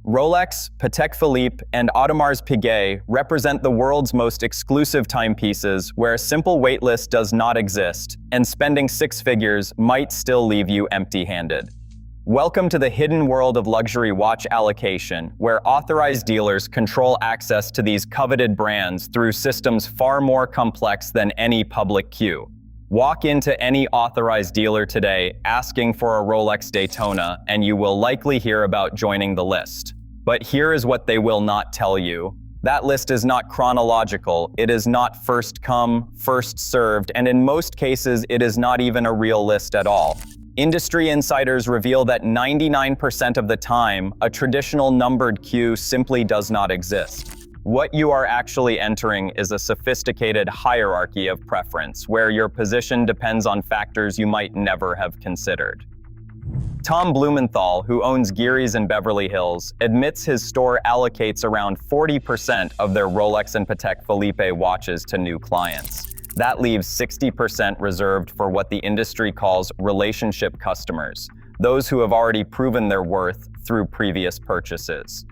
Rolex, Patek Philippe, and Audemars Piguet represent the world's most exclusive timepieces where a simple waitlist does not exist, and spending six figures might still leave you empty-handed. Welcome to the hidden world of luxury watch allocation, where authorized dealers control access to these coveted brands through systems far more complex than any public queue. Walk into any authorized dealer today asking for a Rolex Daytona, and you will likely hear about joining the list. But here is what they will not tell you. That list is not chronological, it is not first come, first served, and in most cases, it is not even a real list at all. Industry insiders reveal that 99% of the time, a traditional numbered queue simply does not exist. What you are actually entering is a sophisticated hierarchy of preference, where your position depends on factors you might never have considered. Tom Blumenthal, who owns Gearys in Beverly Hills, admits his store allocates around 40% of their Rolex and Patek Philippe watches to new clients. That leaves 60% reserved for what the industry calls relationship customers, those who have already proven their worth through previous purchases.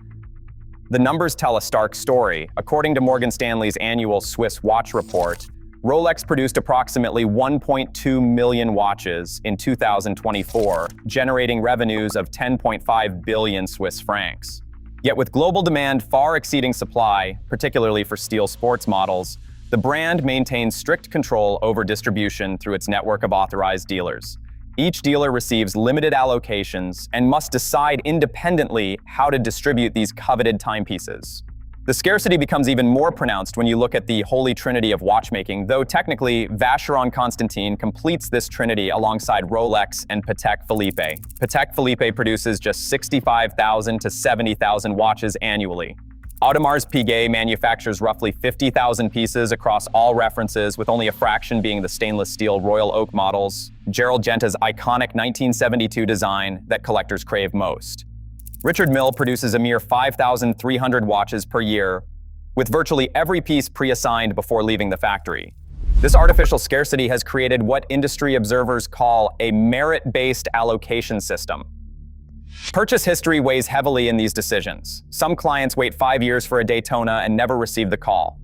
The numbers tell a stark story. According to Morgan Stanley's annual Swiss watch report, Rolex produced approximately 1.2 million watches in 2024, generating revenues of 10.5 billion Swiss francs. Yet with global demand far exceeding supply, particularly for steel sports models, the brand maintains strict control over distribution through its network of authorized dealers. Each dealer receives limited allocations and must decide independently how to distribute these coveted timepieces. The scarcity becomes even more pronounced when you look at the holy trinity of watchmaking, though technically Vacheron Constantin completes this trinity alongside Rolex and Patek Philippe. Patek Philippe produces just 65,000 to 70,000 watches annually. Audemars Piguet manufactures roughly 50,000 pieces across all references, with only a fraction being the stainless steel Royal Oak models, Gerald Genta's iconic 1972 design that collectors crave most. Richard Mille produces a mere 5,300 watches per year, with virtually every piece pre-assigned before leaving the factory. This artificial scarcity has created what industry observers call a merit-based allocation system. Purchase history weighs heavily in these decisions. Some clients wait 5 years for a Daytona and never receive the call.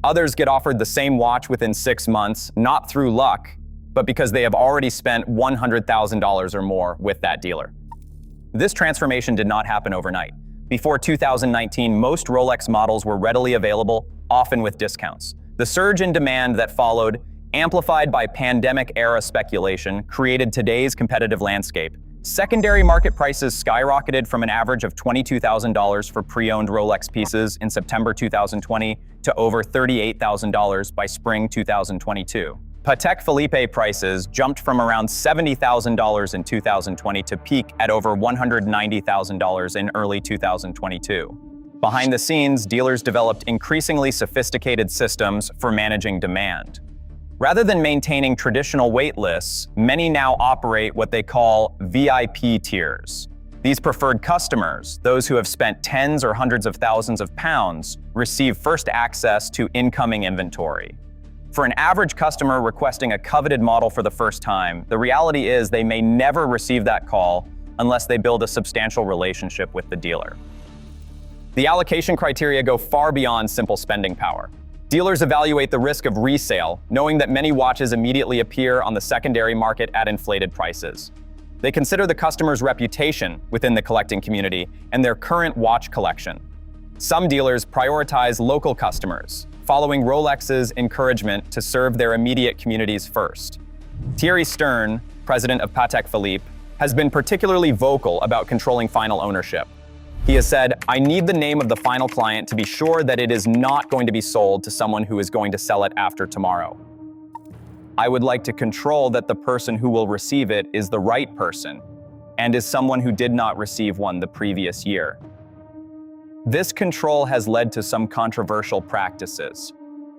Others get offered the same watch within 6 months, not through luck, but because they have already spent $100,000 or more with that dealer. This transformation did not happen overnight. Before 2019, most Rolex models were readily available, often with discounts. The surge in demand that followed, amplified by pandemic-era speculation, created today's competitive landscape. Secondary market prices skyrocketed from an average of $22,000 for pre-owned Rolex pieces in September 2020 to over $38,000 by spring 2022. Patek Philippe prices jumped from around $70,000 in 2020 to peak at over $190,000 in early 2022. Behind the scenes, dealers developed increasingly sophisticated systems for managing demand. Rather than maintaining traditional wait lists, many now operate what they call VIP tiers. These preferred customers, those who have spent tens or hundreds of thousands of pounds, receive first access to incoming inventory. For an average customer requesting a coveted model for the first time, the reality is they may never receive that call unless they build a substantial relationship with the dealer. The allocation criteria go far beyond simple spending power. Dealers evaluate the risk of resale, knowing that many watches immediately appear on the secondary market at inflated prices. They consider the customer's reputation within the collecting community and their current watch collection. Some dealers prioritize local customers, following Rolex's encouragement to serve their immediate communities first. Thierry Stern, president of Patek Philippe, has been particularly vocal about controlling final ownership. He has said, "I need the name of the final client to be sure that it is not going to be sold to someone who is going to sell it after tomorrow. I would like to control that the person who will receive it is the right person and is someone who did not receive one the previous year." This control has led to some controversial practices.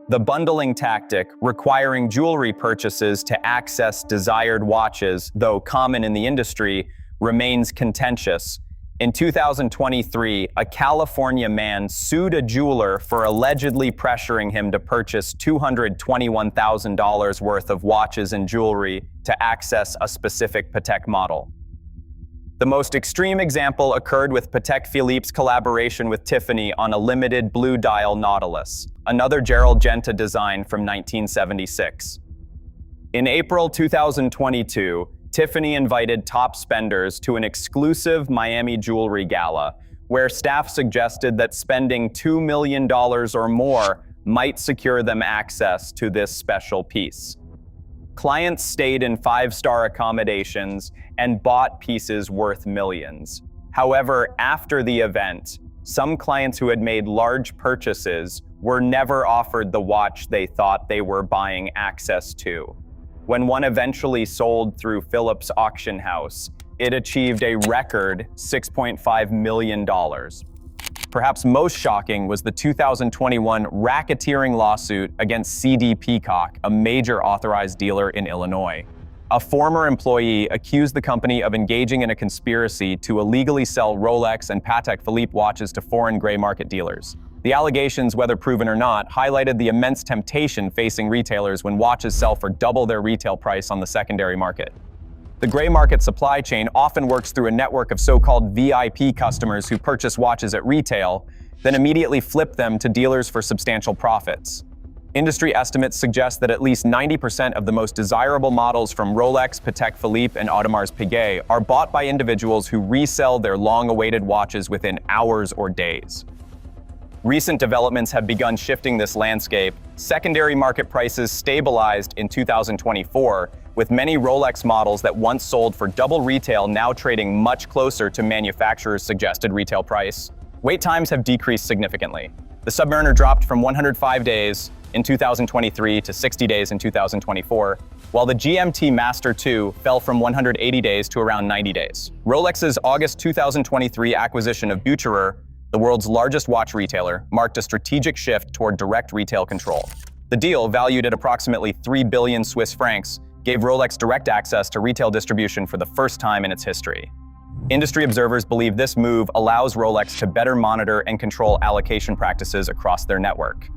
The bundling tactic, requiring jewelry purchases to access desired watches, though common in the industry, remains contentious. In 2023, a California man sued a jeweler for allegedly pressuring him to purchase $221,000 worth of watches and jewelry to access a specific Patek model. The most extreme example occurred with Patek Philippe's collaboration with Tiffany on a limited blue dial Nautilus, another Gerald Genta design from 1976. In April 2022, Tiffany invited top spenders to an exclusive Miami jewelry gala, where staff suggested that spending $2 million or more might secure them access to this special piece. Clients stayed in five-star accommodations and bought pieces worth millions. However, after the event, some clients who had made large purchases were never offered the watch they thought they were buying access to. When one eventually sold through Philippe's auction house, it achieved a record $6.5 million. Perhaps most shocking was the 2021 racketeering lawsuit against CD Peacock, a major authorized dealer in Illinois. A former employee accused the company of engaging in a conspiracy to illegally sell Rolex and Patek Philippe watches to foreign gray market dealers. The allegations, whether proven or not, highlighted the immense temptation facing retailers when watches sell for double their retail price on the secondary market. The gray market supply chain often works through a network of so-called VIP customers who purchase watches at retail, then immediately flip them to dealers for substantial profits. Industry estimates suggest that at least 90% of the most desirable models from Rolex, Patek Philippe, and Audemars Piguet are bought by individuals who resell their long-awaited watches within hours or days. Recent developments have begun shifting this landscape. Secondary market prices stabilized in 2024, with many Rolex models that once sold for double retail now trading much closer to manufacturer's suggested retail price. Wait times have decreased significantly. The Submariner dropped from 105 days in 2023 to 60 days in 2024, while the GMT Master 2 fell from 180 days to around 90 days. Rolex's August 2023 acquisition of Bucherer, the world's largest watch retailer, marked a strategic shift toward direct retail control. The deal, valued at approximately 3 billion Swiss francs, gave Rolex direct access to retail distribution for the first time in its history. Industry observers believe this move allows Rolex to better monitor and control allocation practices across their network.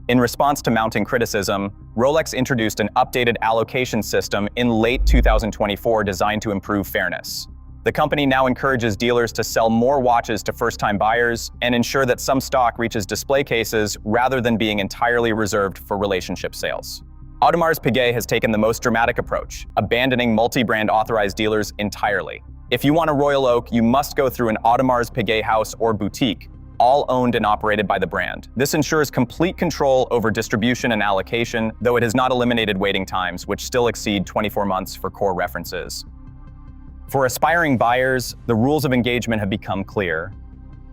In response to mounting criticism, Rolex introduced an updated allocation system in late 2024 designed to improve fairness. The company now encourages dealers to sell more watches to first-time buyers and ensure that some stock reaches display cases rather than being entirely reserved for relationship sales. Audemars Piguet has taken the most dramatic approach, abandoning multi-brand authorized dealers entirely. If you want a royal oak, you must go through an Audemars Piguet house or boutique, all owned and operated by the brand. This ensures complete control over distribution and allocation, though it has not eliminated waiting times, which still exceed 24 months for core references. For aspiring buyers, the rules of engagement have become clear.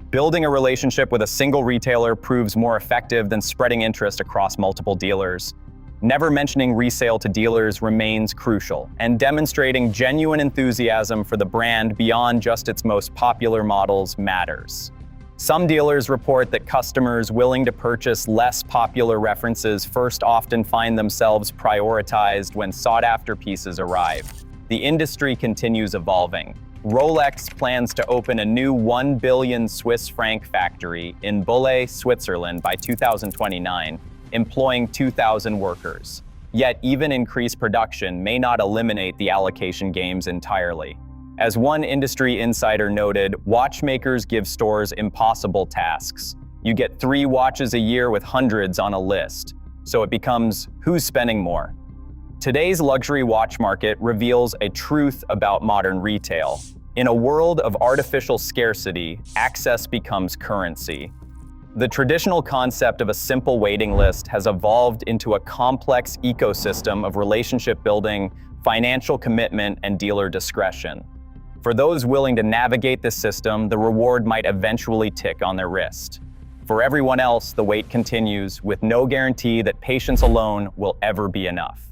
Building a relationship with a single retailer proves more effective than spreading interest across multiple dealers. Never mentioning resale to dealers remains crucial, and demonstrating genuine enthusiasm for the brand beyond just its most popular models matters. Some dealers report that customers willing to purchase less popular references first often find themselves prioritized when sought-after pieces arrive. The industry continues evolving. Rolex plans to open a new 1 billion Swiss franc factory in Bulle, Switzerland by 2029, employing 2,000 workers. Yet even increased production may not eliminate the allocation games entirely. As one industry insider noted, watchmakers give stores impossible tasks. You get 3 watches a year with hundreds on a list. So it becomes, who's spending more? Today's luxury watch market reveals a truth about modern retail. In a world of artificial scarcity, access becomes currency. The traditional concept of a simple waiting list has evolved into a complex ecosystem of relationship building, financial commitment, and dealer discretion. For those willing to navigate this system, the reward might eventually tick on their wrist. For everyone else, the wait continues, with no guarantee that patience alone will ever be enough.